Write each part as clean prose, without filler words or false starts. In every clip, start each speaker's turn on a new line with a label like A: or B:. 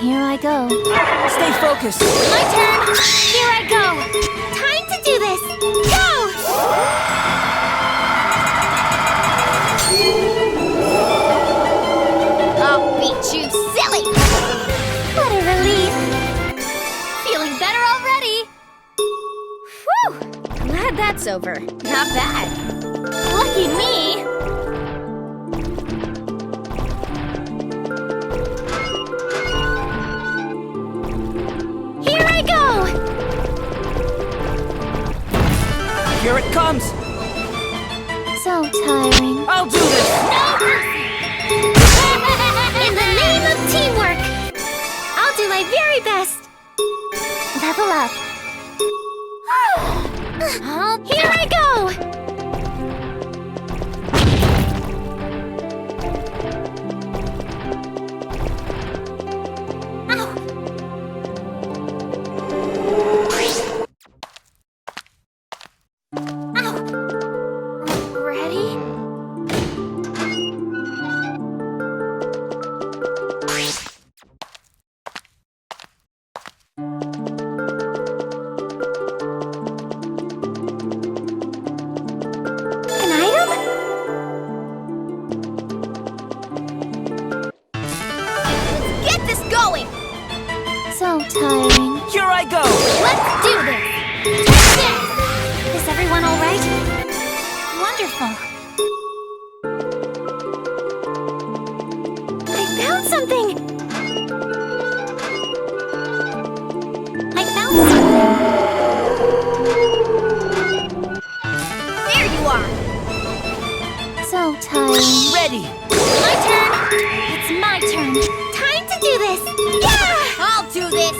A: Here I go.
B: Stay focused.
A: My turn! Here I go! Time to do this! Go! I'll beat you silly! What a relief! Feeling better already! Whew! Glad that's over. Not bad. Lucky me! Here I go!
B: Here it comes.
A: So tiring.
B: I'll do this.
A: No mercy! In the name of teamwork! I'll do my very best. Level up. Here I go! Ow! Ow! Ready? An item? Let's get this going! So tiring.
B: Here I go.
A: Let's do this! Take this! Is everyone all right? Wonderful. I found something! I found something! There you are! So tiring.
B: Ready.
A: My turn! It's my turn! Time to do this! Yeah! I'll do this!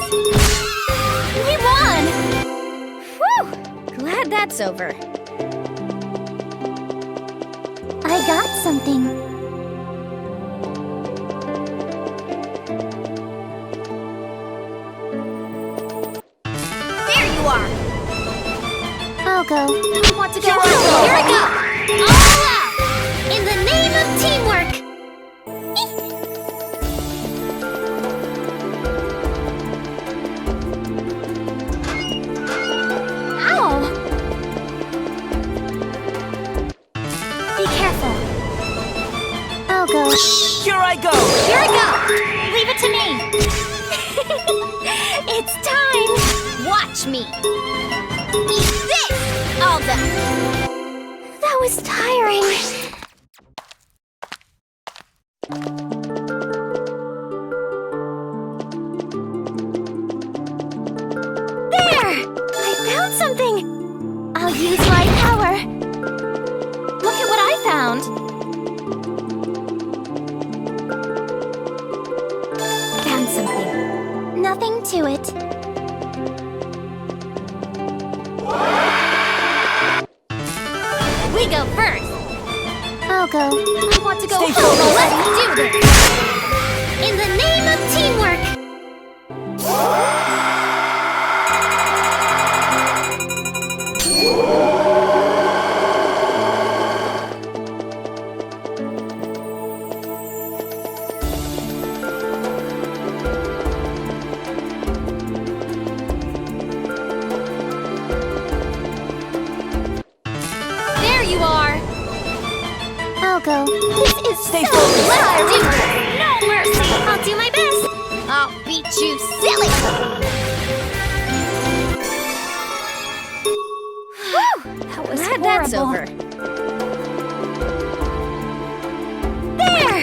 A: We won! Whew! Glad that's over. I got something. There you are! I'll go. You want to go?
B: Here I go.
A: Here I go! All out! In the name of teamwork! Ow! Be careful. I'll go.
B: Here I go.
A: Here I go! Leave it to me! It's time! Watch me! Eat this! All done! That was tiring. There! I found something! I'll use my power! Look at what I found! Found something. Nothing to it. We go first! I'll go. I want to go
B: Stay
A: home.
B: focused.
A: Let's do this! In the name of teamwork! There you are! I'll go. This is
B: Stay
A: so
B: focused.
A: Let's do it! No mercy! I'll do my best! I'll beat you silly! Whew! That was
C: Glad
A: horrible.
C: that's over.
A: There!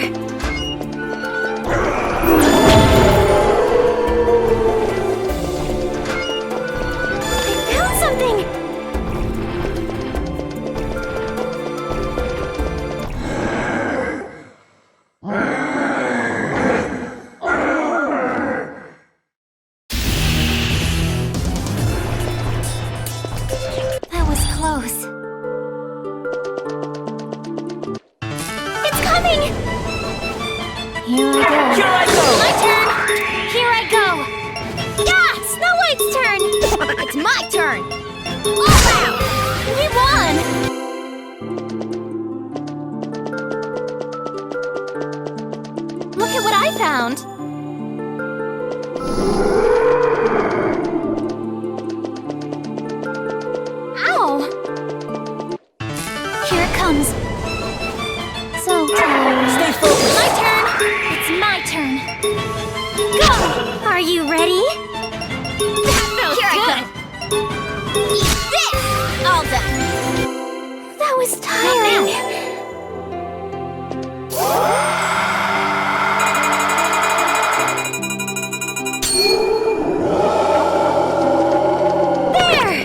A: I found something! That was close. It's coming! Here I go.
B: Here I go.
A: My turn! Here I go! Yeah! Snow White's turn! It's my turn! All out! We won! Look at what I found! That was tiring. There!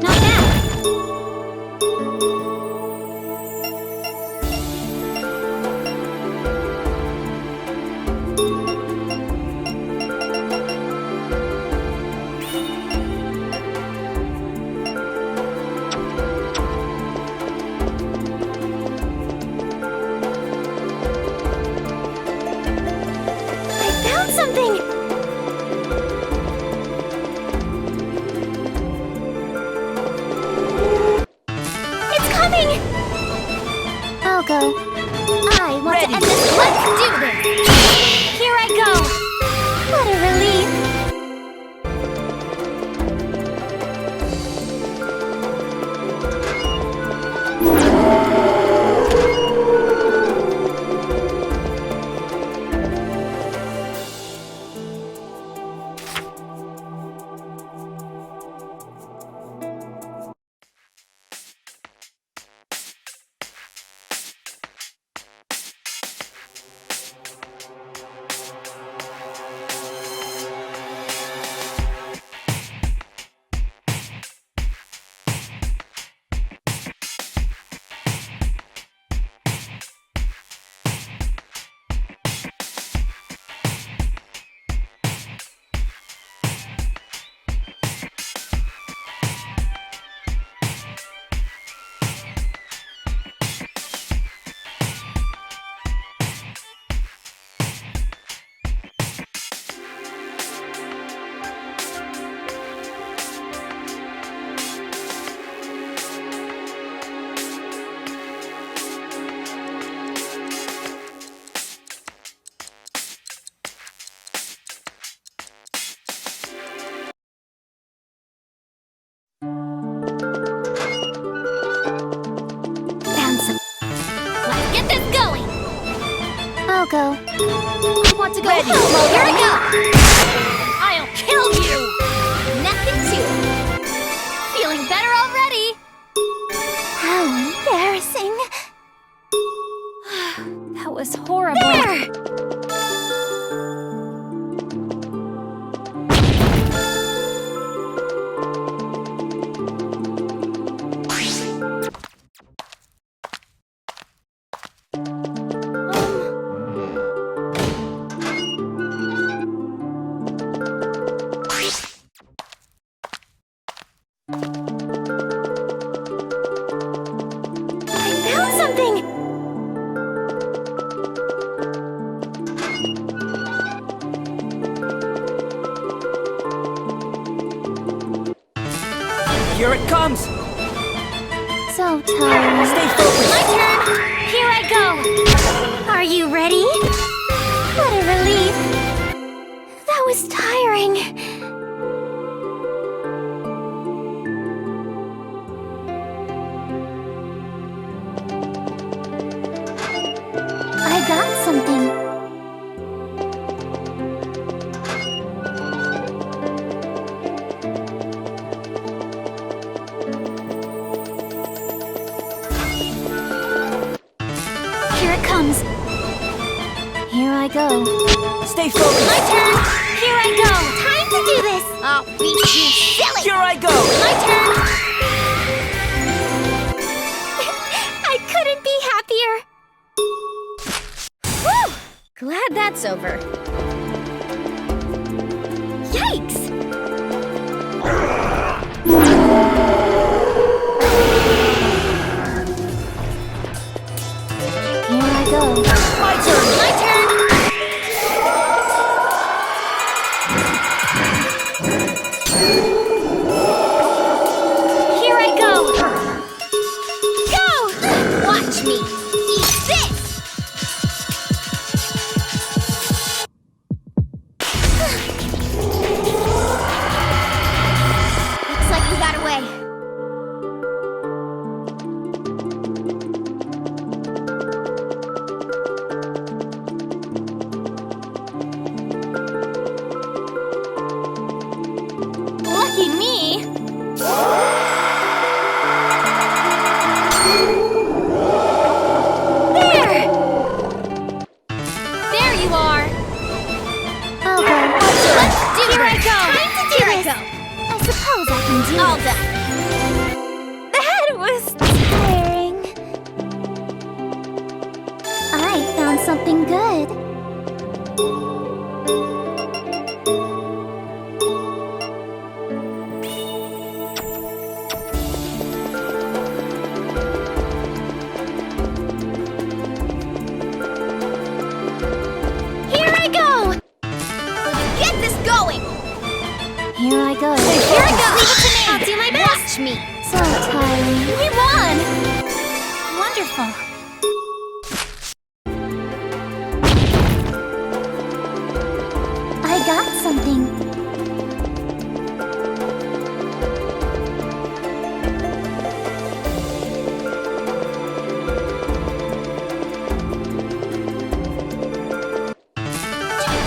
A: Not bad. Something! It's coming! I'll go. I want to end this. Let's do this! Here I go! What a relief! I'll go. I want to go home. Well, here I go. I'll kill you. Nothing to it. Feeling better already. How embarrassing. That was horrible. There!
B: Here it comes!
A: So tired.
B: Stay focused!
A: My turn! Here I go! Are you ready? What a relief! That was tiring. I got something. Comes. Here I go.
B: Stay focused.
A: My turn. Here I go. Time to do this. I'll beat you silly.
B: Here I go.
A: My turn. I couldn't be happier. Whew. Glad that's over. Yikes.
B: My turn!
A: My turn! Here I go! Go! Watch me! Eat this! can do all done. That was tiring. I found something good. Here I go! Let's get this going! Here I go. Here I go! Leave it to me! I'll do my best! Watch me! So tiring. We won! Wonderful. I got something.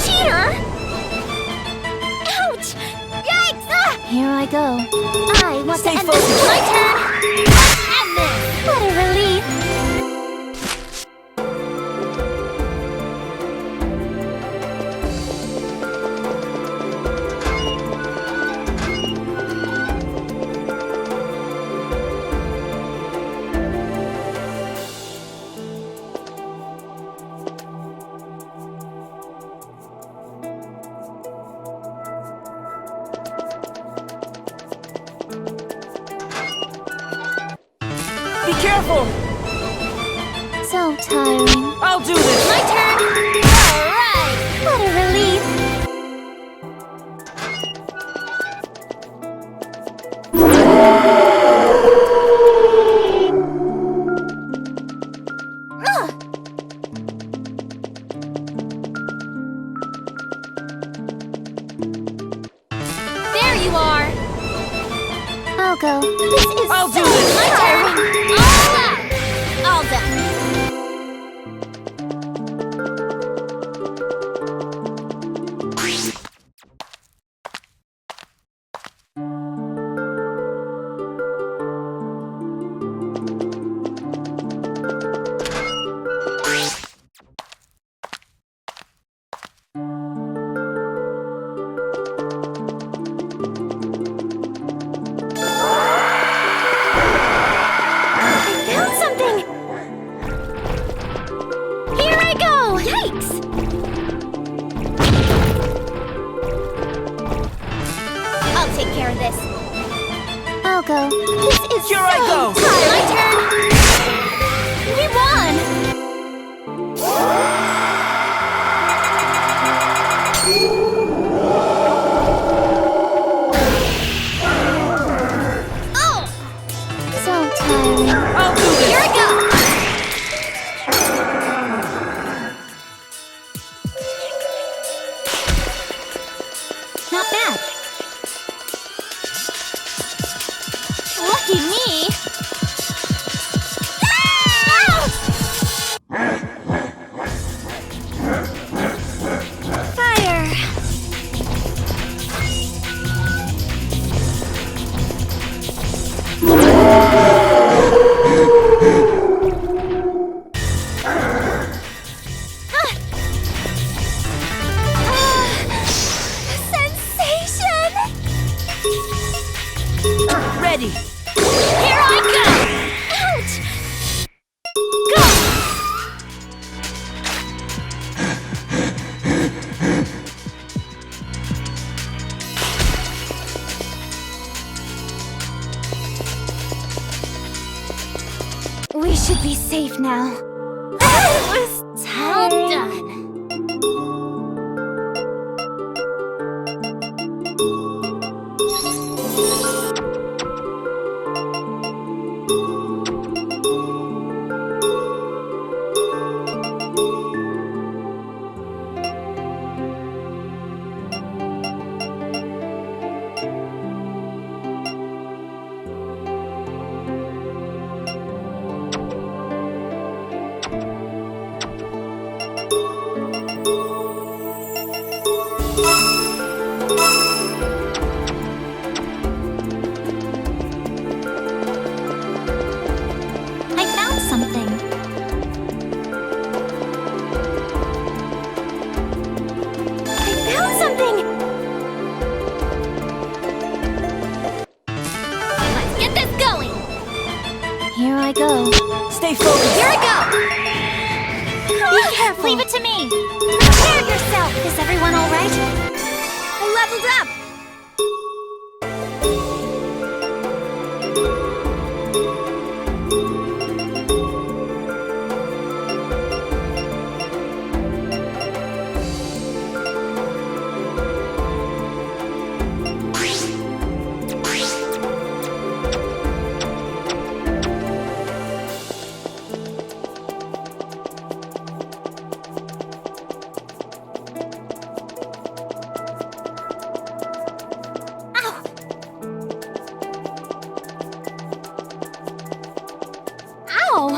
A: Cheater! Ouch! Yikes! Ah! Here I go. I want
B: Stay
A: to end
B: focused.
A: this. My turn! Let's end this! What a relief!
B: Be careful!
A: So tiring.
B: I'll do this!
A: My turn! Alright! What a relief! Ugh! There you are! I'll go. This is
B: I'll do
A: so
B: this.
A: my turn! All out! All done! I found something! Here I go! Yikes! I'll take care of this. I'll go. This is
B: Here I go.
A: My turn! We won! Oh! So tiring.
B: I'll do this!
A: Here I go! Not bad. Lucky me! Ah! Fire! Sensation!
B: Ready!
A: Here I go! Ouch! Go! We should be safe now. That was tiring. Well done. I go.
B: Stay focused.
A: Here I go!
C: Be careful.
A: Leave it to me! Prepare yourself! Is everyone alright?
C: I leveled up.
A: Ow!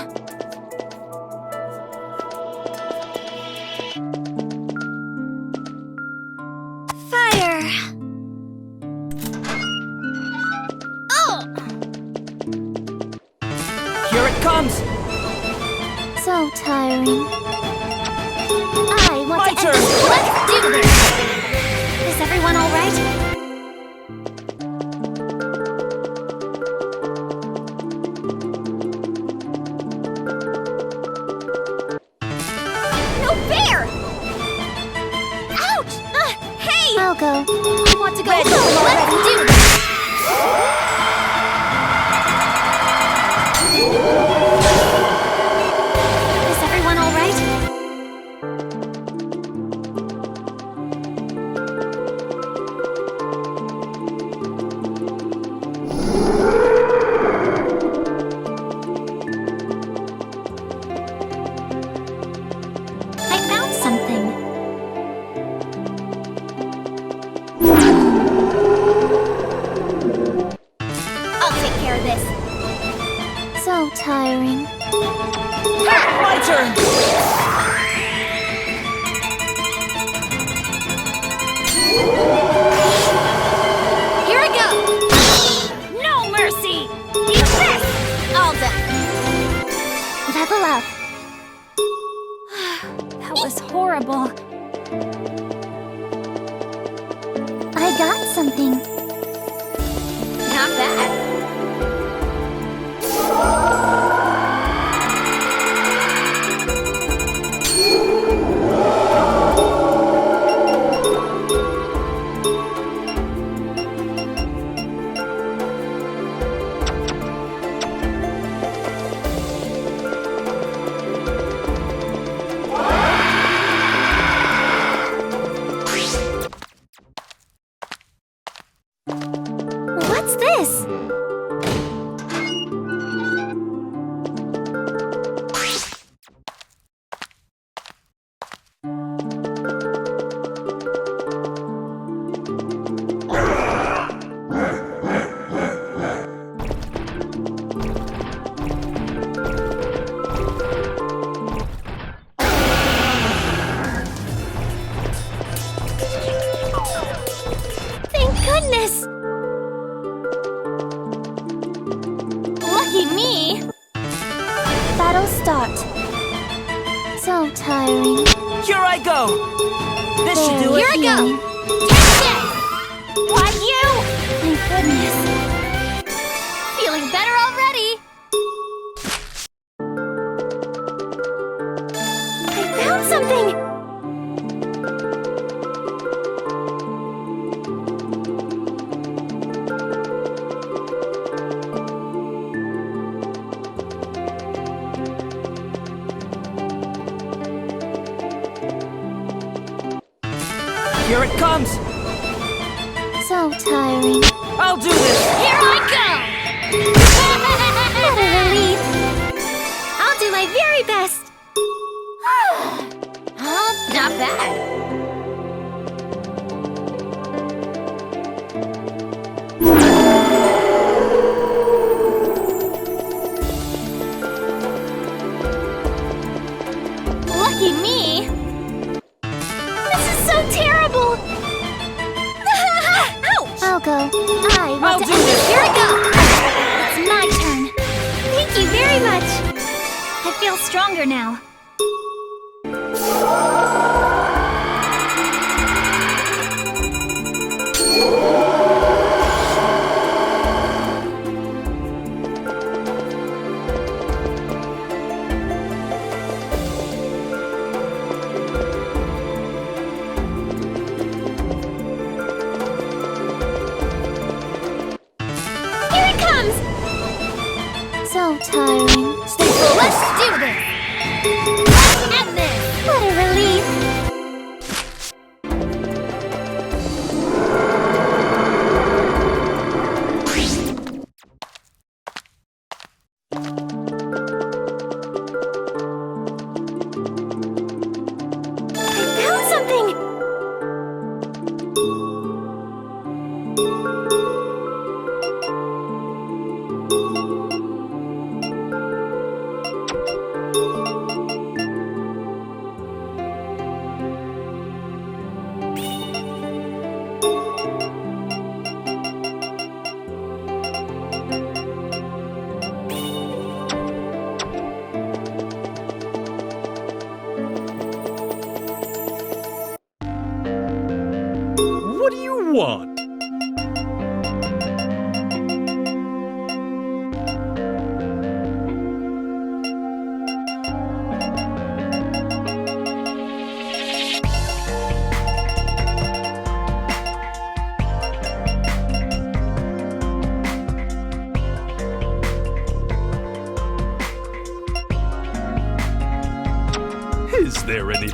A: Fire! Oh!
B: Here it comes.
A: So tiring. I want
B: My
A: to
B: turn.
A: end this. Let's do this! Is everyone alright? No fair! Ouch! Hey! I'll go. I want to go
B: Ready.
A: home. Let's do this! Is everyone alright? I found something. I'll take care of this. So tiring.
B: My turn.
A: Here I go! No mercy! Eat this! All done. Level up. That was horrible. I got something. Not bad. What's this? Thank goodness! Lucky me! Battle start. So tiring.
B: Here I go. This should do
A: Here
B: it.
A: I go! Take this! Why you? Thank goodness. Feeling better already! I found something!
B: Here it comes.
A: So tiring.
B: I'll do this.
A: Here I go! What a relief! I'll do my very best! Oh, not bad. Lucky me! This is so terrible! Ouch! I'll go. I
B: I'll
A: want to
B: do
A: end
B: this.
A: this. Here I go! It's my turn. Thank you very much. I feel stronger now. tiring.
B: Stay focused.
A: Let's do this! Let's end this! What a relief! I found something!
D: What do you want? Is there any...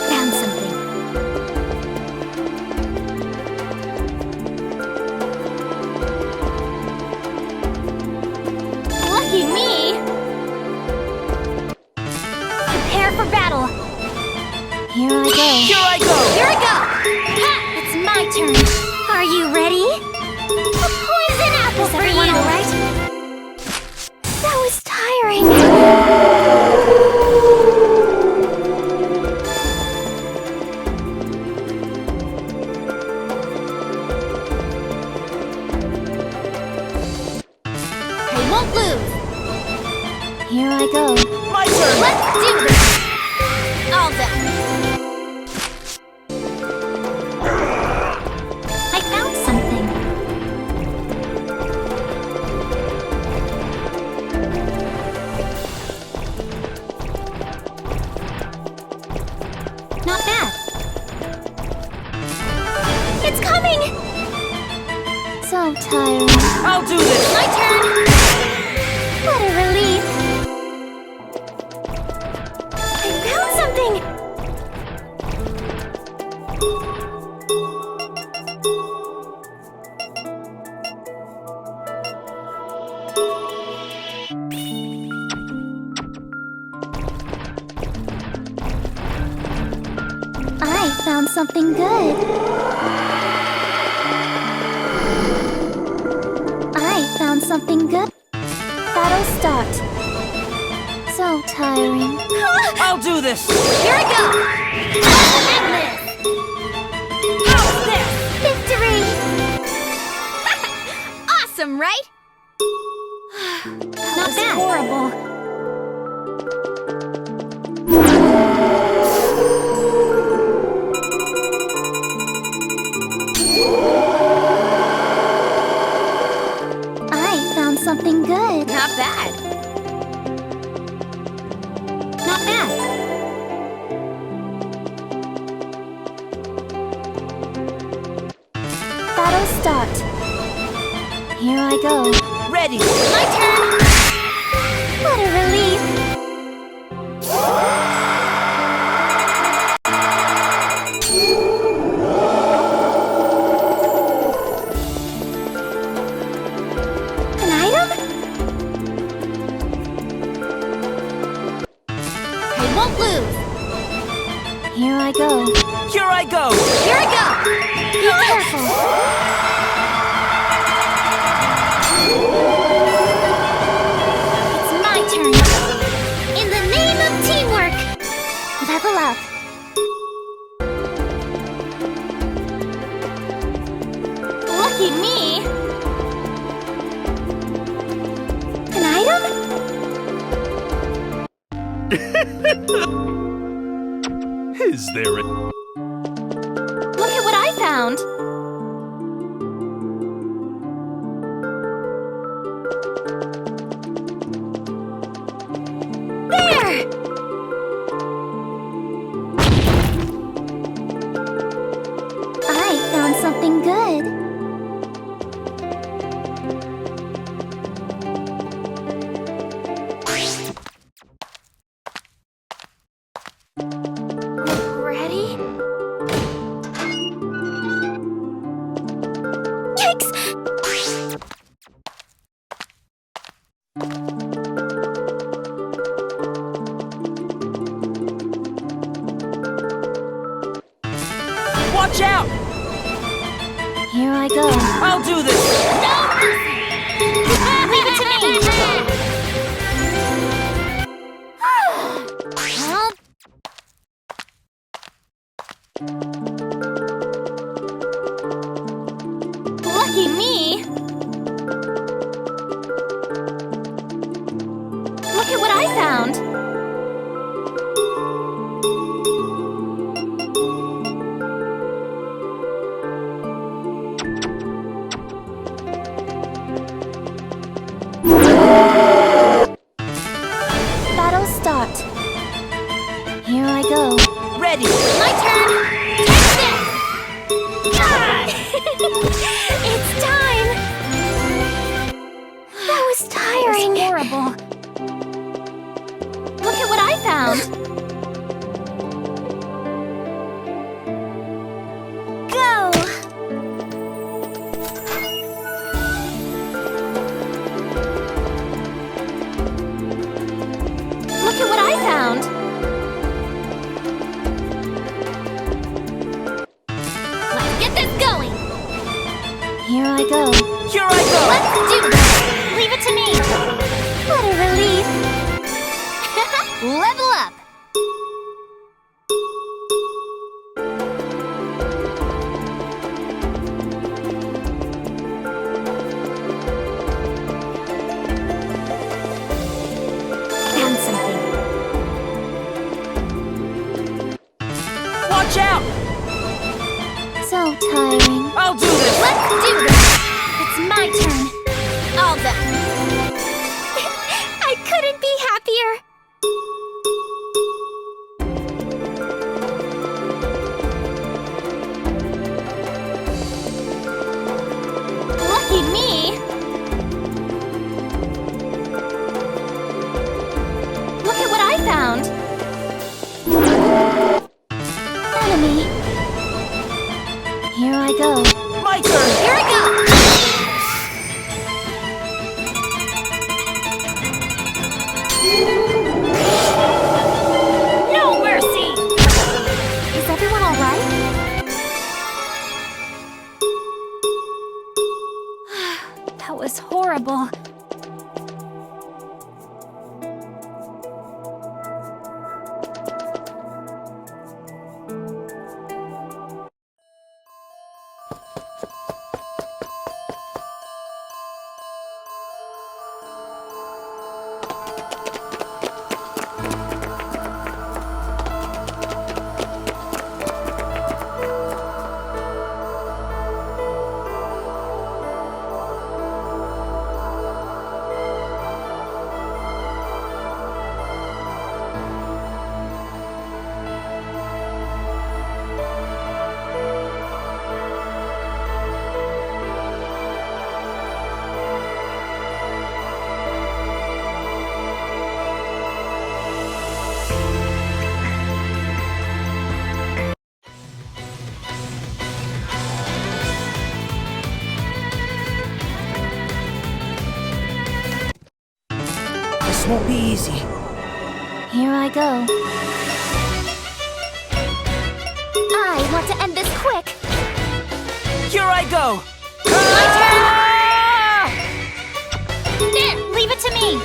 A: Found something. Lucky me! Prepare for battle! Here I go.
B: Here I go.
A: Here I go! Ha! It's my turn. Are you ready? A poison apple for you! All right? That was tiring. I won't lose. Here I go.
B: My turn.
A: Let's do this. All done. I found something. Not bad. It's coming! So tiring.
B: I'll do this.
A: My turn! What a relief! I found something! I found something good. I found something good. Battle start. So tiring.
B: I'll do this.
A: Here I go! Let's end this! How's this? Victory! Awesome, right? Not bad. Horrible. I found something good. Not bad. Not bad. Battle start. Here I go.
B: Ready.
A: My turn! What a relief! An item? I won't lose! Here I go.
B: Here I go.
A: Here I go! Be careful! It's my turn! In the name of teamwork!
D: Is there any...
A: Look at what I found! There! I found something good. Ready? Yikes!
B: Watch out!
A: Here I go.
B: I'll do this!
A: Leave it to me! Well, lucky me! Look at what I found! Battle start. Here I go.
B: Ready!
A: My turn! Take this! Ah! It's time! That was tiring. That was horrible. Look at what I found. Go! Look at what I found. Let's get this going. Here I go.
B: Here I go!
A: Let's do this. Leave it to me. What a relief. Level up. Found something.
B: Watch out!
A: So tiring.
B: I'll do this!
A: Let's do this. It's my turn. All done. I couldn't be happier. Lucky me. Look at what I found. Enemy. Here I go.
B: My turn!
A: Here I go. No mercy. Is everyone all right? That was horrible.
B: This won't be easy.
A: Here I go. I want to end this quick.
B: Here I go!
A: My turn!
B: Ah!
A: There, leave it to me.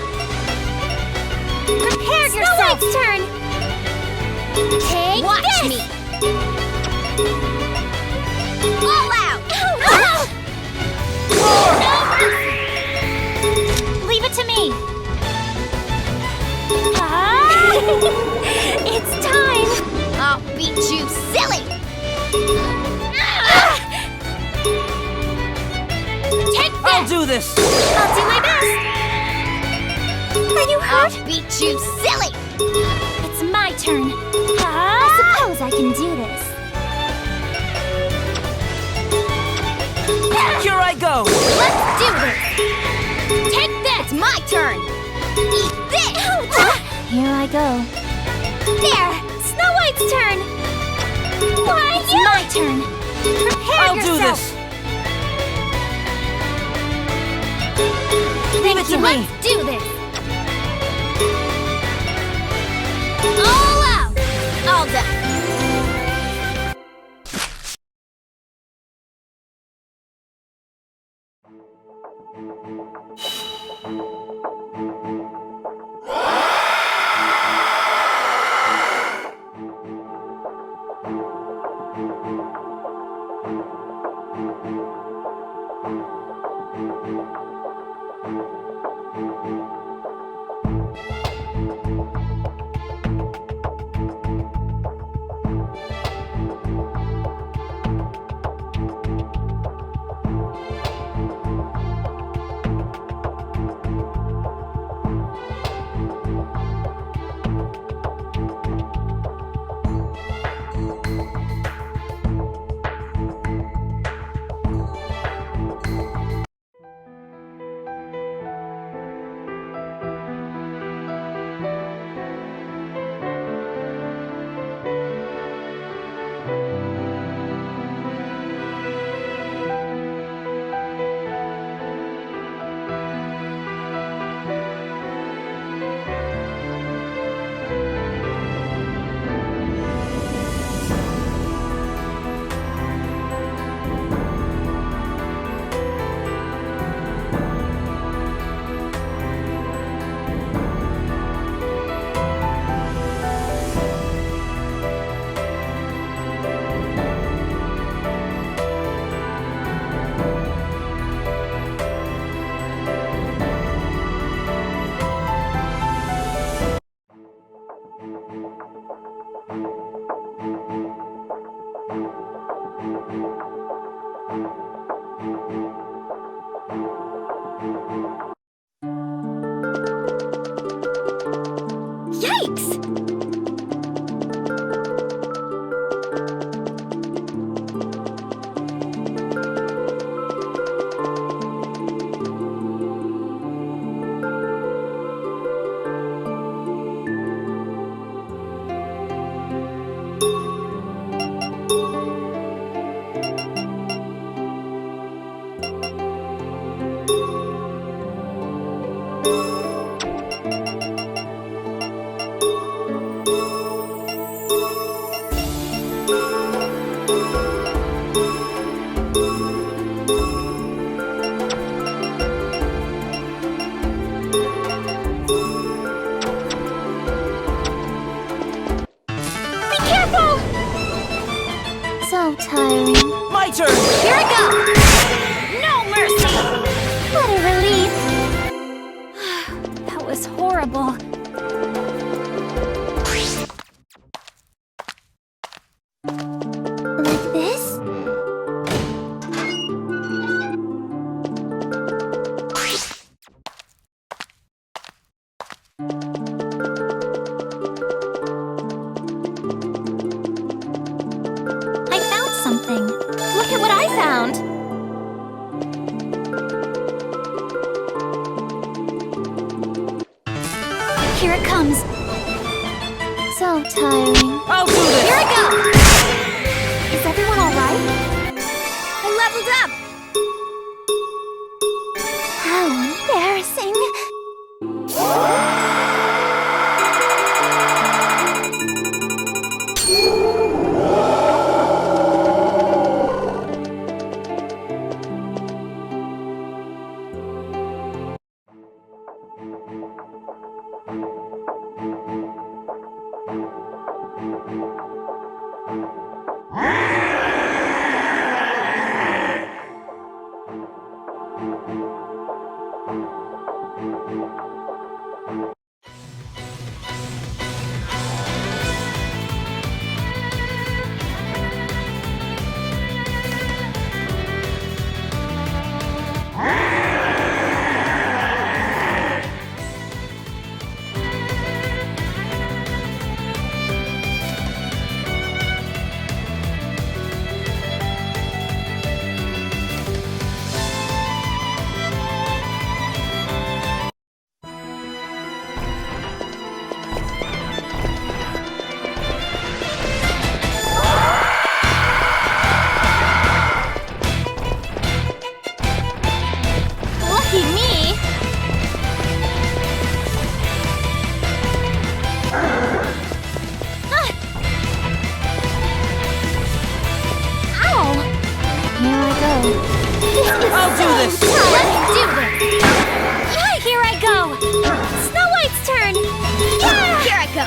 A: Prepare yourself. Turn. Take Watch this. Me. All out. No. Leave it to me. beat you silly! Take this!
B: I'll do this!
C: I'll do my best. Are you hurt?
A: I'll beat you silly!
C: It's my turn. I suppose I can do this.
B: Here I go!
A: Let's do this! Take this! It's my turn! Eat this!
C: Here I go.
A: There!
C: Snow White's turn. Why, it's my turn. Prepare
B: I'll
C: yourself.
B: do this! Leave it to me!
A: Let's do this! All out! All done!
C: Yikes! So tiring.
B: My turn!
A: Here I go! No mercy!
C: What a relief. That was horrible. Like this? I found something. Look at what I found. Here it comes. So tiring.
B: I'll do this!
A: Here I go!
C: Is everyone all right?
A: I leveled up!
C: How embarrassing.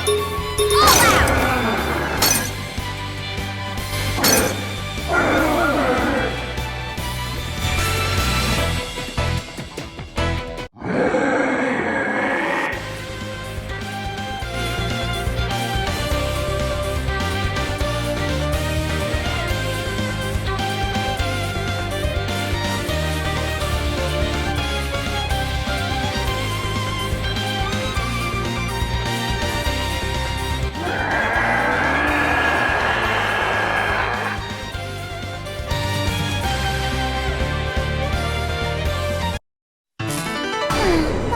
A: go! All out!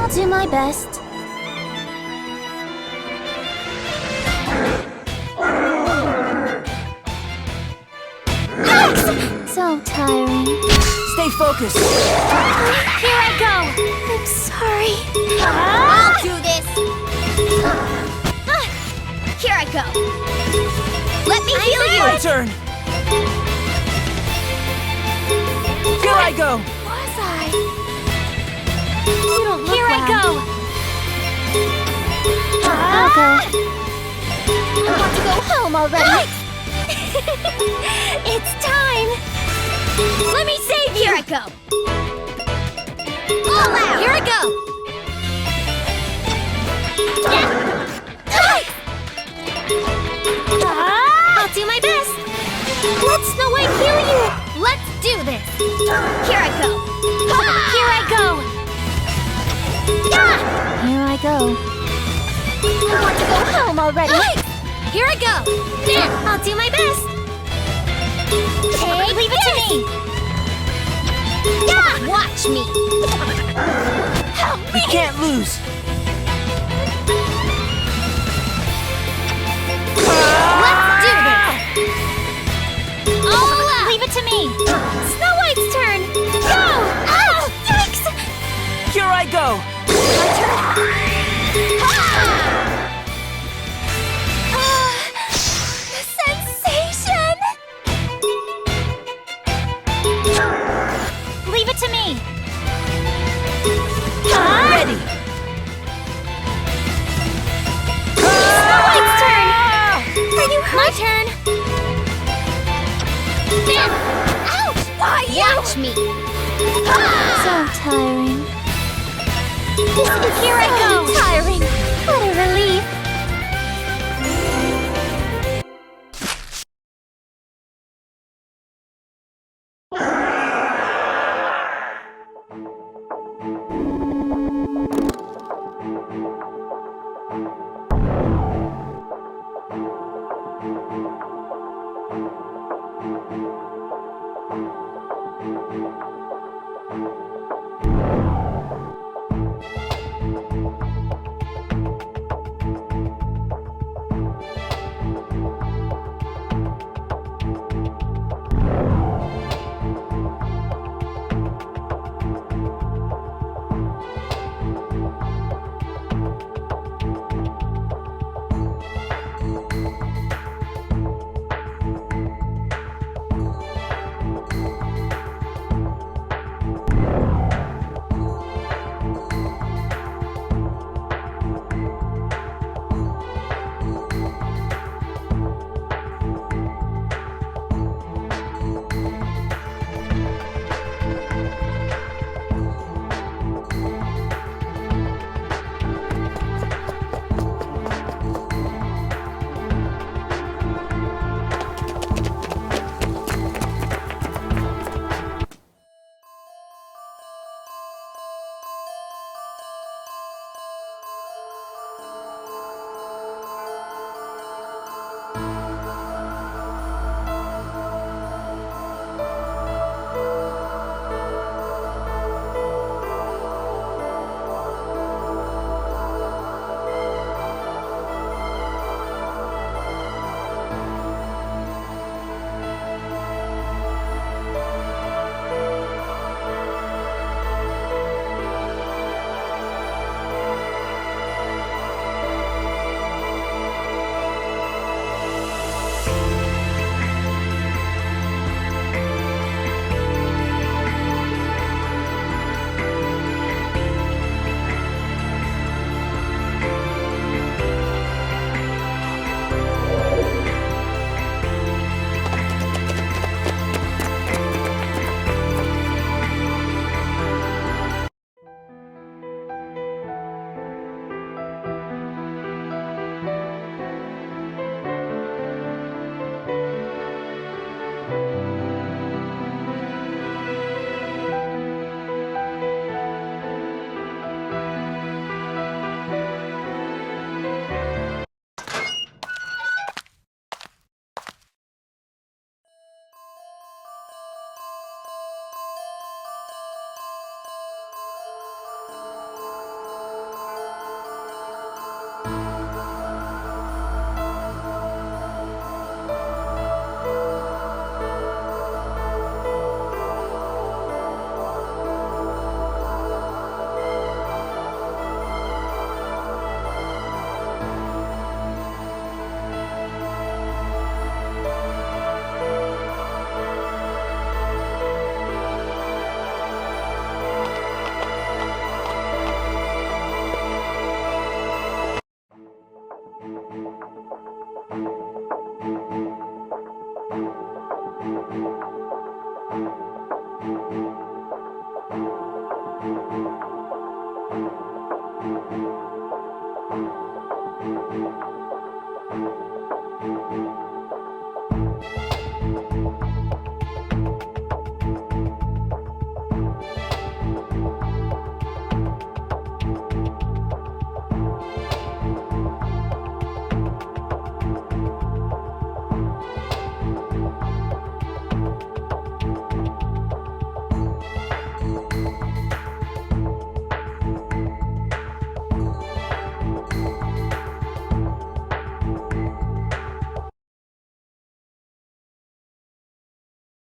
C: I'll do my best. So tiring.
B: Stay focused.
C: Here I go. I'm sorry.
A: I'll do this! Here I go! Let me heal you!
B: My turn. Here I go.
C: Was I? You don't look
A: Here I
C: well.
A: go!
C: I'll go.
A: I want to go home already!
C: It's time.
A: Let me save you! Here I go! All out! Here I go!
C: I'll do my best. Let Snow White heal you.
A: Let's do this! Here I go!
C: Here I go. Here I go.
A: I want to go home already! Here I go!
C: I'll do my best.
A: Leave it to me! Watch me! Help
B: We
A: me!
B: can't lose.
A: Let's do this! All out!
C: Leave it to me. Snow White's turn. Go! Oh, yikes!
B: Here I go.
C: The sensation! Leave it to me.
B: Ready.
C: Snow White's turn. Are you hurt?
A: My turn! Ouch! Why Watch me!
C: So tiring.
A: Here I go!
C: Tiring. What a relief.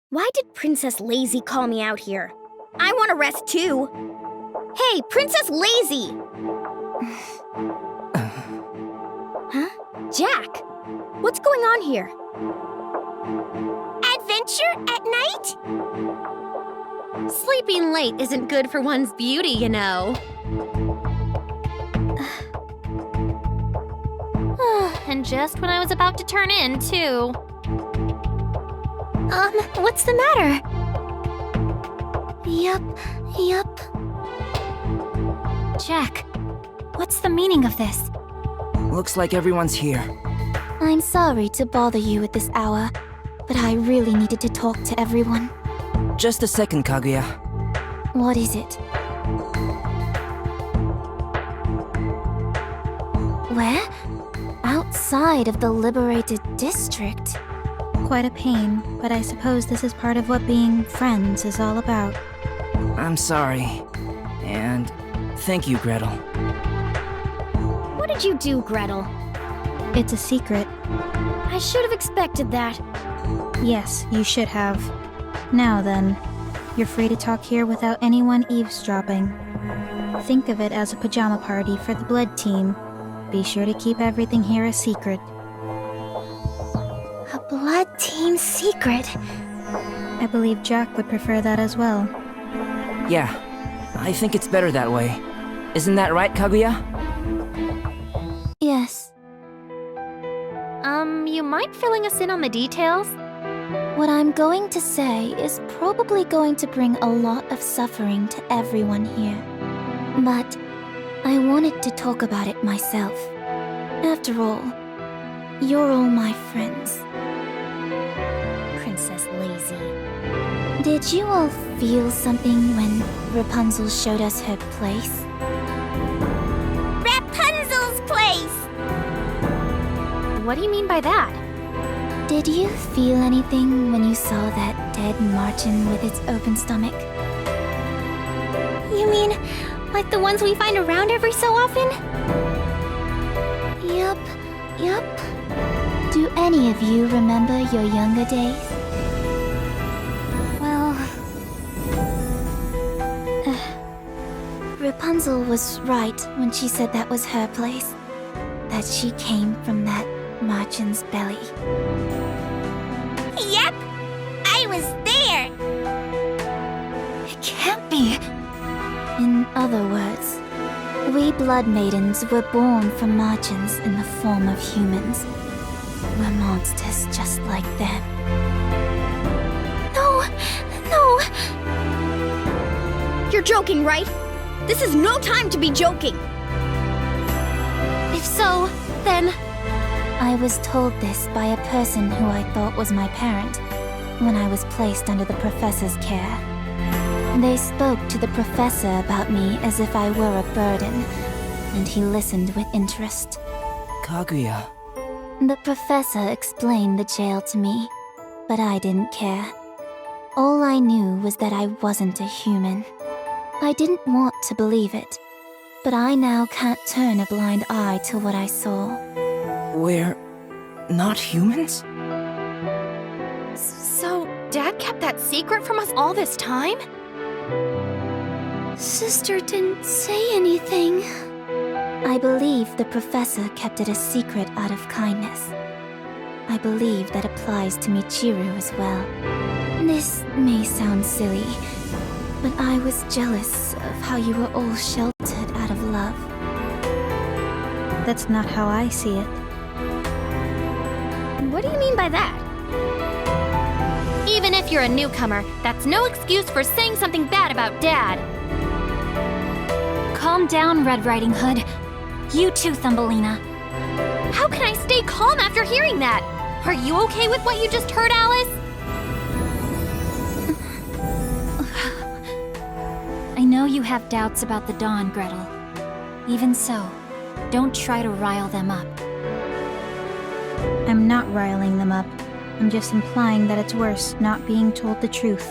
A: Why did Princess Lazy call me out here? I want to rest too. Hey, Princess Lazy! Huh? Jack, what's going on here?
C: Adventure at night?
A: Sleeping late isn't good for one's beauty, you know.
C: And just when I was about to turn in, too. What's the matter? Yup. Jack, what's the meaning of this?
B: Looks like everyone's here.
C: I'm sorry to bother you at this hour, but I really needed to talk to everyone.
B: Just a second, Kaguya.
C: What is it? Where? Outside of the liberated district.
E: Quite a pain, but I suppose this is part of what being friends is all about.
B: I'm sorry. And thank you, Gretel.
A: What did you do, Gretel?
E: It's a secret.
A: I should have expected that.
E: Yes, you should have. Now then, you're free to talk here without anyone eavesdropping. Think of it as a pajama party for the blood team. Be sure to keep everything here a secret.
C: A blood team secret?
E: I believe Jack would prefer that as well.
B: Yeah, I think it's better that way. Isn't that right, Kaguya?
C: Yes.
A: You mind filling us in on the details?
C: What I'm going to say is probably going to bring a lot of suffering to everyone here. But I wanted to talk about it myself. After all, you're all my friends.
A: Princess Lazy.
C: Did you all feel something when Rapunzel showed us her place? Rapunzel's place!
A: What do you mean by that?
C: Did you feel anything when you saw that dead marten with its open stomach? You mean, like the ones we find around every so often? Yup. Do any of you remember your younger days? Well... Rapunzel was right when she said that was her place. That she came from that marten's belly. Yep! I was there! It can't be! In other words, we Blood Maidens were born from martens in the form of humans. We're monsters just like them. No!
A: You're joking, right? This is no time to be joking.
C: If so, then... I was told this by a person who I thought was my parent when I was placed under the professor's care. They spoke to the professor about me as if I were a burden, and he listened with interest.
B: Kaguya.
C: The professor explained the jail to me, but I didn't care. All I knew was that I wasn't a human. I didn't want to believe it, but I now can't turn a blind eye to what I saw.
B: We're not humans?
A: So, Dad kept that secret from us all this time?
C: Sister didn't say anything. I believe the professor kept it a secret out of kindness. I believe that applies to Michiru as well. This may sound silly, but I was jealous of how you were all sheltered out of love.
E: That's not how I see it.
A: What do you mean by that? Even if you're a newcomer, that's no excuse for saying something bad about Dad.
C: Calm down, Red Riding Hood. You too, Thumbelina.
A: How can I stay calm after hearing that? Are you okay with what you just heard, Alice?
C: I know you have doubts about the Dawn, Gretel. Even so, don't try to rile them up.
E: I'm not riling them up. I'm just implying that it's worse not being told the truth.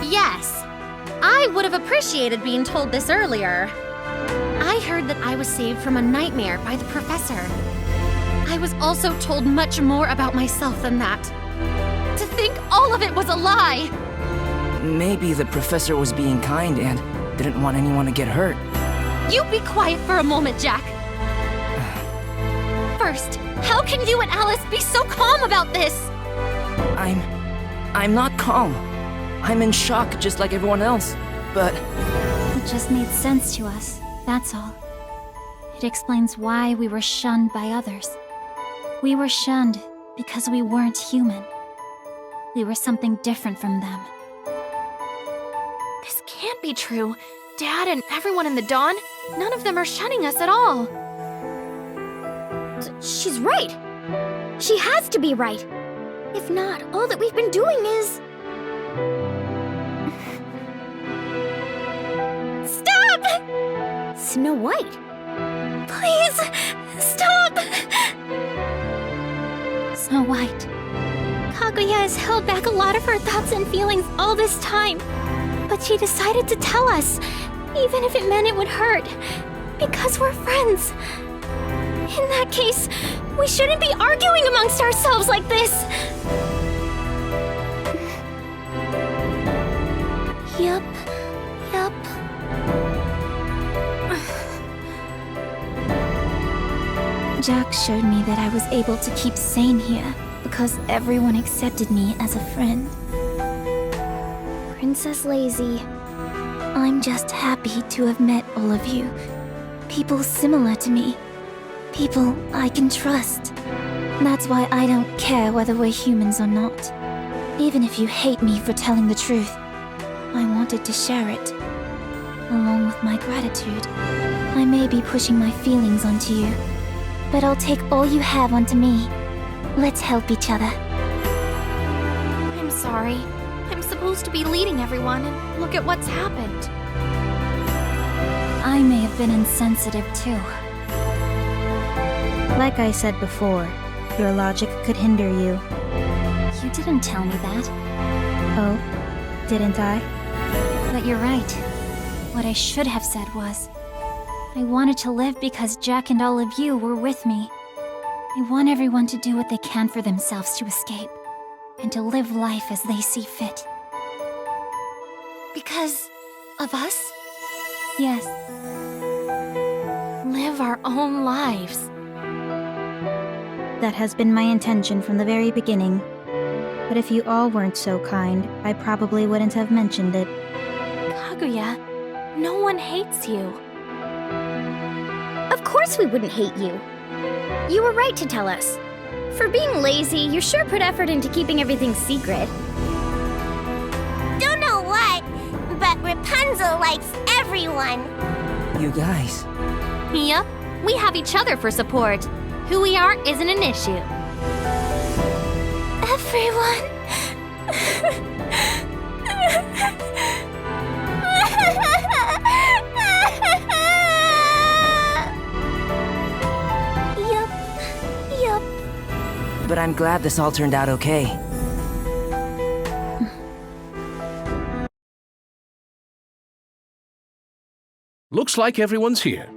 A: Yes. I would have appreciated being told this earlier. I heard that I was saved from a nightmare by the professor. I was also told much more about myself than that. To think all of it was a lie!
B: Maybe the professor was being kind and didn't want anyone to get hurt.
A: You be quiet for a moment, Jack. First, how can you and Alice be so calm about this?
B: I'm not calm. I'm in shock just like everyone else, but...
C: It just made sense to us, that's all. It explains why we were shunned by others. We were shunned because we weren't human. We were something different from them.
A: This can't be true. Dad and everyone in the Dawn, none of them are shunning us at all. She's right. She has to be right. If not, all that we've been doing is... Stop! Snow White. Please, stop!
C: Snow White.
A: Kaguya has held back a lot of her thoughts and feelings all this time. But she decided to tell us, even if it meant it would hurt, because we're friends. In that case, we shouldn't be arguing amongst ourselves like this. Yup.
C: Jack showed me that I was able to keep sane here because everyone accepted me as a friend.
A: Princess Lazy.
C: I'm just happy to have met all of you. People similar to me. People I can trust. That's why I don't care whether we're humans or not. Even if you hate me for telling the truth, I wanted to share it. Along with my gratitude. I may be pushing my feelings onto you, but I'll take all you have onto me. Let's help each other.
A: I'm sorry. I'm supposed to be leading everyone, and look at what's happened.
C: I may have been insensitive too.
E: Like I said before, your logic could hinder you.
C: You didn't tell me that.
E: Oh, didn't I?
C: But you're right. What I should have said was, I wanted to live because Jack and all of you were with me. I want everyone to do what they can for themselves to escape, and to live life as they see fit.
A: Because of us?
C: Yes,
A: Live our own lives.
E: That has been my intention from the very beginning. But if you all weren't so kind, I probably wouldn't have mentioned it.
A: Kaguya, no one hates you. Of course we wouldn't hate you. You were right to tell us. For being lazy, you sure put effort into keeping everything secret.
F: Don't know what, but Rapunzel likes everyone.
B: You guys.
A: Yep, we have each other for support. Who we are isn't an issue.
F: Everyone. Yup.
B: But I'm glad this all turned out okay.
D: Looks like everyone's here.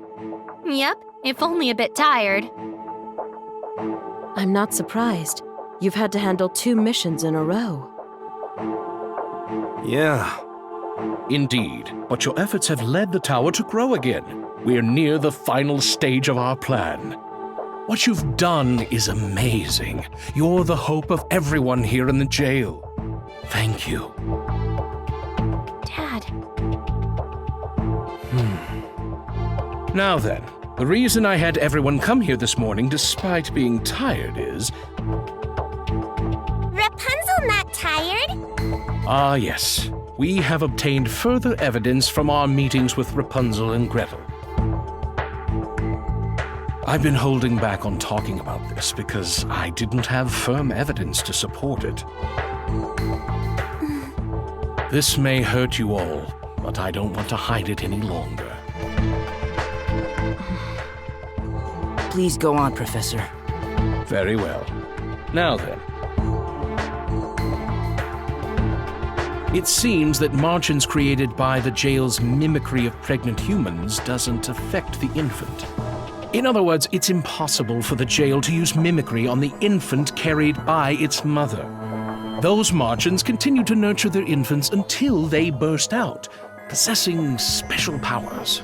A: Yep, if only a bit tired.
G: I'm not surprised. You've had to handle 2 missions in a row.
D: Yeah. Indeed, but your efforts have led the tower to grow again. We're near the final stage of our plan. What you've done is amazing. You're the hope of everyone here in the jail. Thank you.
A: Dad.
D: Now then, the reason I had everyone come here this morning despite being tired is...
F: Rapunzel not tired?
D: Ah, yes. We have obtained further evidence from our meetings with Rapunzel and Gretel. I've been holding back on talking about this because I didn't have firm evidence to support it. This may hurt you all, but I don't want to hide it any longer.
B: Please go on, Professor.
D: Very well. Now then. It seems that margins created by the jail's mimicry of pregnant humans doesn't affect the infant. In other words, it's impossible for the jail to use mimicry on the infant carried by its mother. Those margins continue to nurture their infants until they burst out, possessing special powers.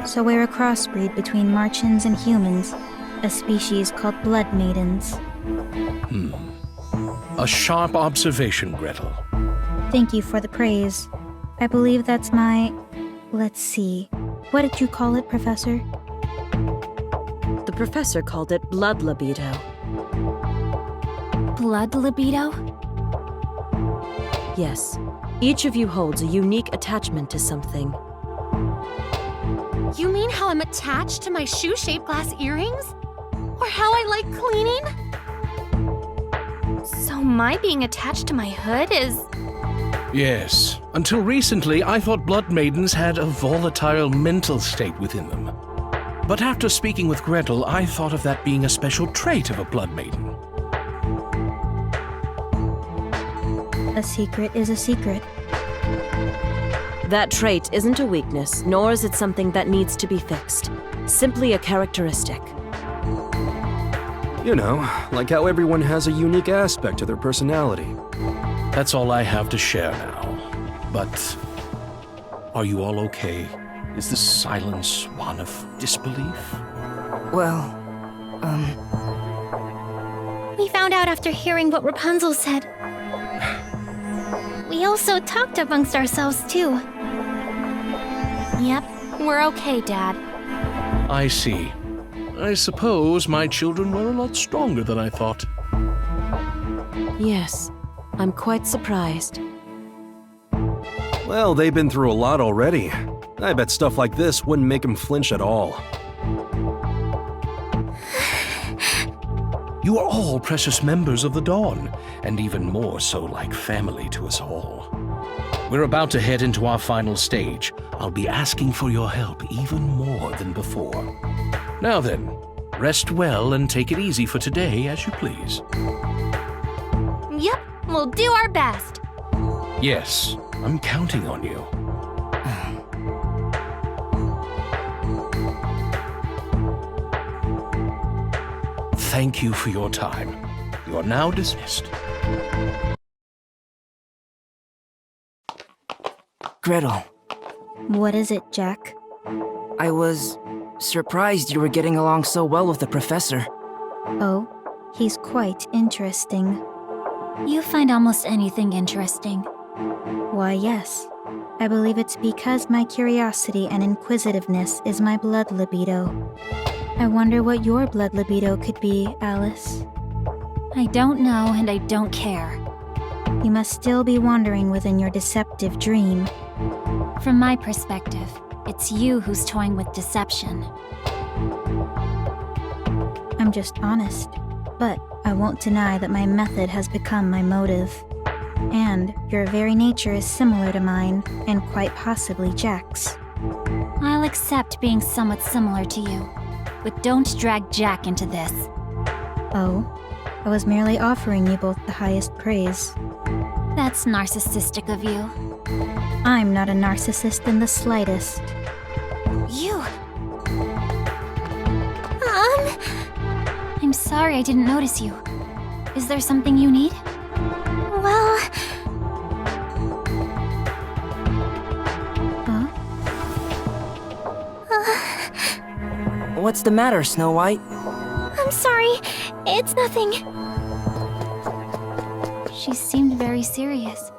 E: So we're a crossbreed between Marchins and humans, a species called Blood Maidens.
D: A sharp observation, Gretel.
E: Thank you for the praise. I believe that's my... let's see. What did you call it, Professor?
G: The professor called it blood libido.
A: Blood libido?
G: Yes. Each of you holds a unique attachment to something.
A: You mean how I'm attached to my shoe-shaped glass earrings? Or how I like cleaning? So my being attached to my hood is...
D: Yes. Until recently, I thought blood maidens had a volatile mental state within them. But after speaking with Gretel, I thought of that being a special trait of a blood maiden.
E: A secret is a secret.
G: That trait isn't a weakness, nor is it something that needs to be fixed. Simply a characteristic.
H: You know, like how everyone has a unique aspect to their personality.
D: That's all I have to share now. But are you all okay? Is this silence one of disbelief?
B: Well,
A: We found out after hearing what Rapunzel said. We also talked amongst ourselves, too. Yep, we're okay, Dad.
D: I see. I suppose my children were a lot stronger than I thought.
G: Yes, I'm quite surprised.
H: Well, they've been through a lot already. I bet stuff like this wouldn't make them flinch at all.
D: You are all precious members of the Dawn, and even more so like family to us all. We're about to head into our final stage. I'll be asking for your help even more than before. Now then, rest well and take it easy for today as you please.
A: Yep, we'll do our best.
D: Yes, I'm counting on you. Thank you for your time. You are now dismissed.
B: Gretel,
E: What is it, Jack?
B: I was surprised you were getting along so well with the professor.
E: Oh, he's quite interesting.
A: You find almost anything interesting.
E: Why, yes. I believe it's because my curiosity and inquisitiveness is my blood libido. I wonder what your blood libido could be, Alice.
A: I don't know and I don't care.
E: You must still be wandering within your deceptive dream.
A: From my perspective, it's you who's toying with deception.
E: I'm just honest, but I won't deny that my method has become my motive. And your very nature is similar to mine, and quite possibly Jack's.
A: I'll accept being somewhat similar to you, but don't drag Jack into this.
E: Oh, I was merely offering you both the highest praise.
A: That's narcissistic of you.
E: I'm not a narcissist in the slightest.
A: You! I'm sorry I didn't notice you. Is there something you need?
F: Well,
E: Huh?
B: What's the matter, Snow White?
F: I'm sorry. It's nothing.
A: She seemed very serious.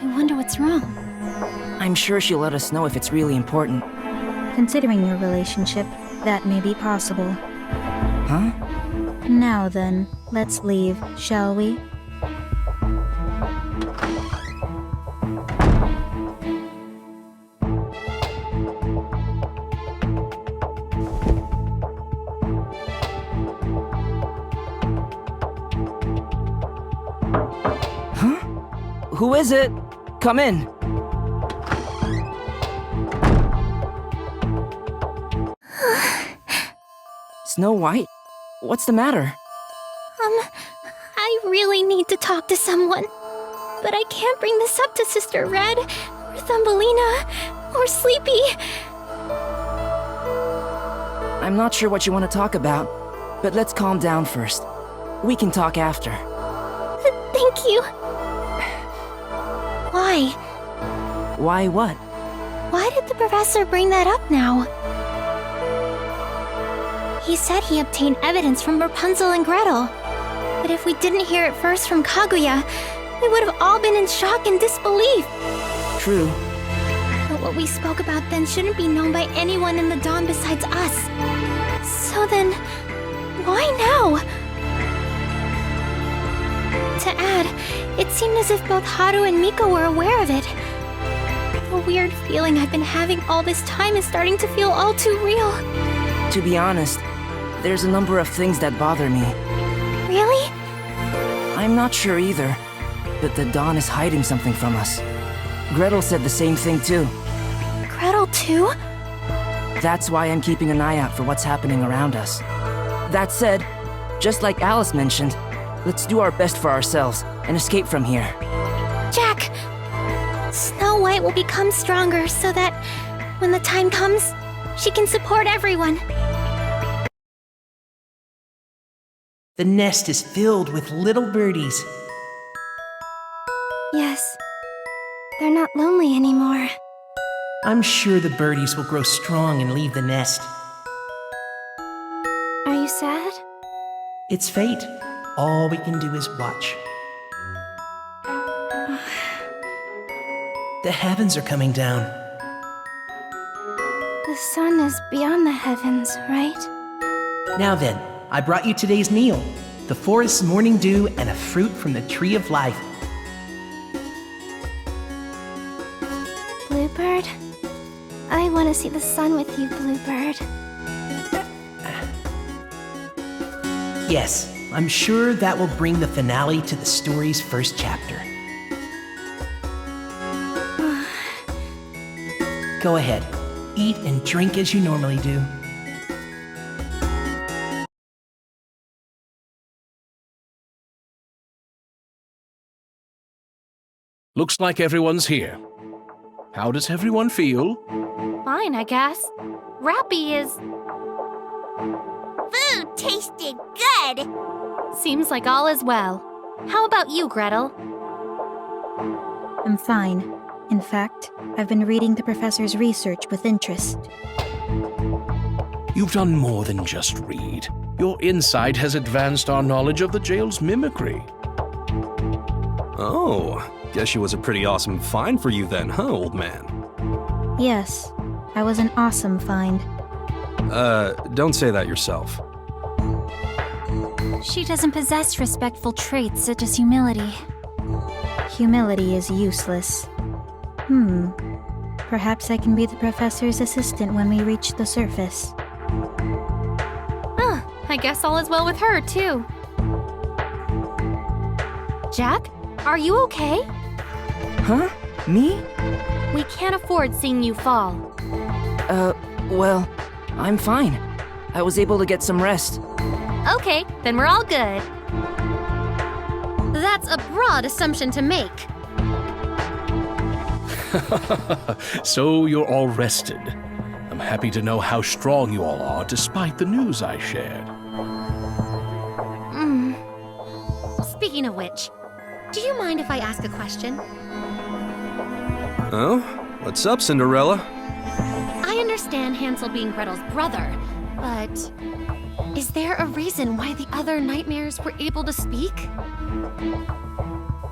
A: I wonder what's wrong.
B: I'm sure she'll let us know if it's really important.
E: Considering your relationship, that may be possible.
B: Huh?
E: Now then, let's leave, shall we?
B: Who is it? Come in. Snow White? What's the matter?
A: I really need to talk to someone. But I can't bring this up to Sister Red, or Thumbelina, or Sleepy.
B: I'm not sure what you want to talk about, but let's calm down first. We can talk after.
A: Thank you. Why?
B: Why what?
A: Why did the professor bring that up now? He said he obtained evidence from Rapunzel and Gretel. But if we didn't hear it first from Kaguya, we would have all been in shock and disbelief.
B: True.
A: But what we spoke about then shouldn't be known by anyone in the Dawn besides us. So then, why now? To add, it seemed as if both Haru and Miko were aware of it. The weird feeling I've been having all this time is starting to feel all too real.
B: To be honest, there's a number of things that bother me.
A: Really?
B: I'm not sure either, but the Dawn is hiding something from us. Gretel said the same thing too.
A: Gretel too?
B: That's why I'm keeping an eye out for what's happening around us. That said, just like Alice mentioned, let's do our best for ourselves and escape from here.
A: Jack! Snow White will become stronger so that, when the time comes, she can support everyone.
I: The nest is filled with little birdies.
A: Yes. They're not lonely anymore.
I: I'm sure the birdies will grow strong and leave the nest.
A: Are you sad?
I: It's fate. All we can do is watch. The heavens are coming down.
A: The sun is beyond the heavens, right?
I: Now then, I brought you today's meal. The forest's morning dew and a fruit from the tree of life.
A: Bluebird? I want to see the sun with you, Bluebird.
I: Yes, I'm sure that will bring the finale to the story's first chapter. Go ahead. Eat and drink as you normally do.
D: Looks like everyone's here. How does everyone feel?
A: Fine, I guess. Rappy is...
F: Food tasted good.
A: Seems like all is well. How about you, Gretel?
E: I'm fine. In fact, I've been reading the professor's research with interest.
D: You've done more than just read. Your insight has advanced our knowledge of the jail's mimicry.
H: Oh, guess she was a pretty awesome find for you then, huh, old man?
E: Yes, I was an awesome find.
H: Don't say that yourself.
C: She doesn't possess respectful traits such as humility.
E: Humility is useless. Perhaps I can be the professor's assistant when we reach the surface.
A: I guess all is well with her, too. Jack, are you okay?
B: Huh? Me?
A: We can't afford seeing you fall.
B: Well, I'm fine. I was able to get some rest.
A: Okay, then we're all good. That's a broad assumption to make.
D: So you're all rested. I'm happy to know how strong you all are despite the news I shared.
A: Speaking of which, do you mind if I ask a question?
H: Oh? What's up, Cinderella?
A: I understand Hansel being Gretel's brother, but is there a reason why the other nightmares were able to speak?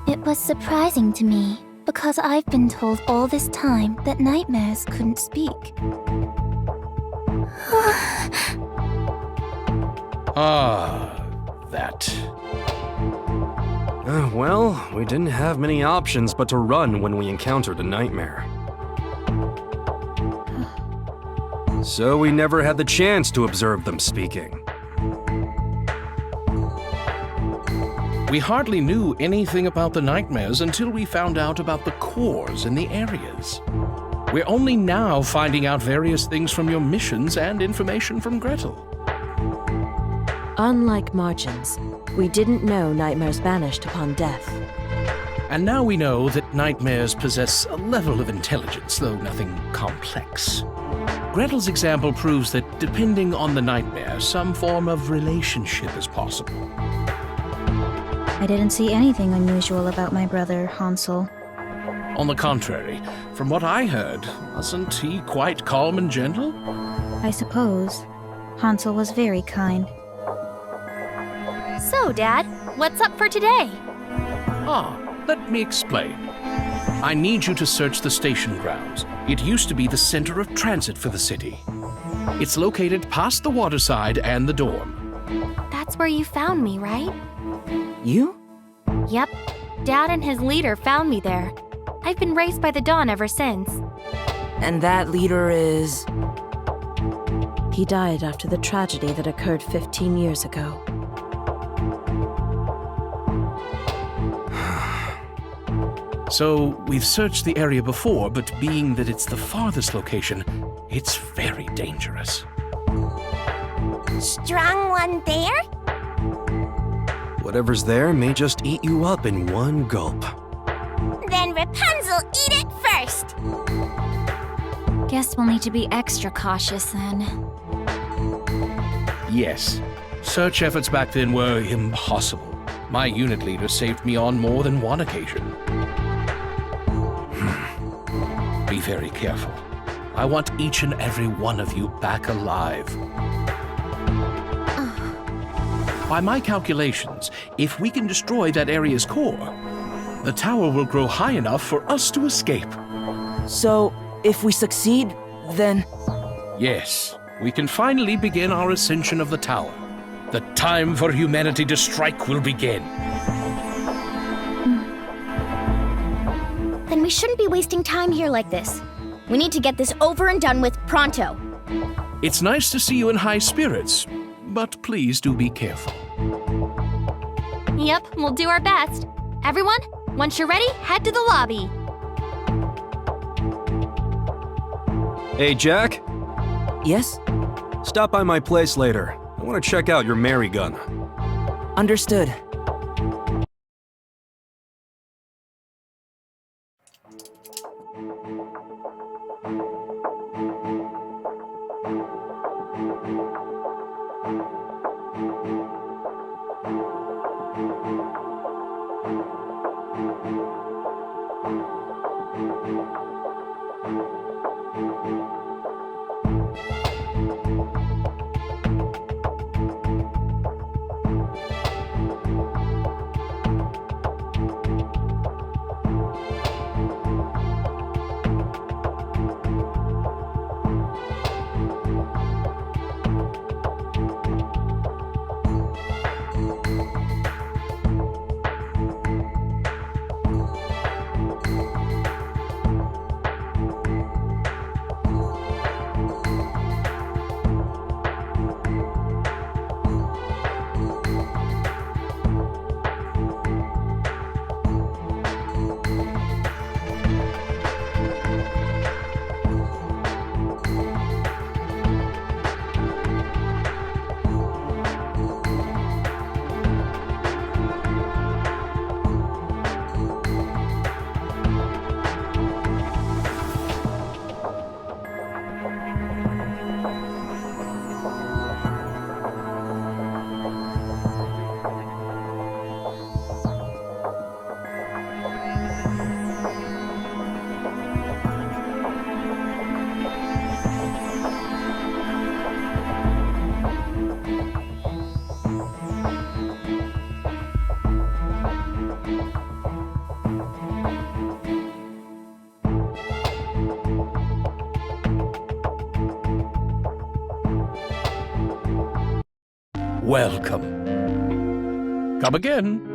C: It was surprising to me, because I've been told all this time that nightmares couldn't speak.
D: That.
H: Well, we didn't have many options but to run when we encountered a nightmare. So we never had the chance to observe them speaking.
D: We hardly knew anything about the nightmares until we found out about the cores in the areas. We're only now finding out various things from your missions and information from Gretel.
G: Unlike margins, we didn't know nightmares banished upon death.
D: And now we know that nightmares possess a level of intelligence, though nothing complex. Gretel's example proves that depending on the nightmare, some form of relationship is possible.
E: I didn't see anything unusual about my brother, Hansel.
D: On the contrary, from what I heard, wasn't he quite calm and gentle?
E: I suppose. Hansel was very kind.
A: So, Dad, what's up for today?
D: Let me explain. I need you to search the station grounds. It used to be the center of transit for the city. It's located past the Waterside and the dorm.
A: That's where you found me, right?
B: You?
A: Yep. Dad and his leader found me there. I've been raised by the Dawn ever since.
B: And that leader is...
G: He died after the tragedy that occurred 15 years ago.
D: So, we've searched the area before, but being that it's the farthest location, it's very dangerous.
F: Strong one there?
H: Whatever's there may just eat you up in one gulp.
F: Then Rapunzel eat it first.
A: Guess we'll need to be extra cautious then.
D: Yes. Search efforts back then were impossible. My unit leader saved me on more than one occasion. Be very careful. I want each and every one of you back alive. By my calculations, if we can destroy that area's core, the tower will grow high enough for us to escape.
B: So, if we succeed, then...
D: Yes, we can finally begin our ascension of the tower. The time for humanity to strike will begin.
A: Then we shouldn't be wasting time here like this. We need to get this over and done with pronto.
D: It's nice to see you in high spirits, but please do be careful.
A: Yep, we'll do our best. Everyone, once you're ready, head to the lobby.
H: Hey, Jack?
B: Yes?
H: Stop by my place later. I want to check out your Mary gun.
B: Understood.
D: Welcome. Come again.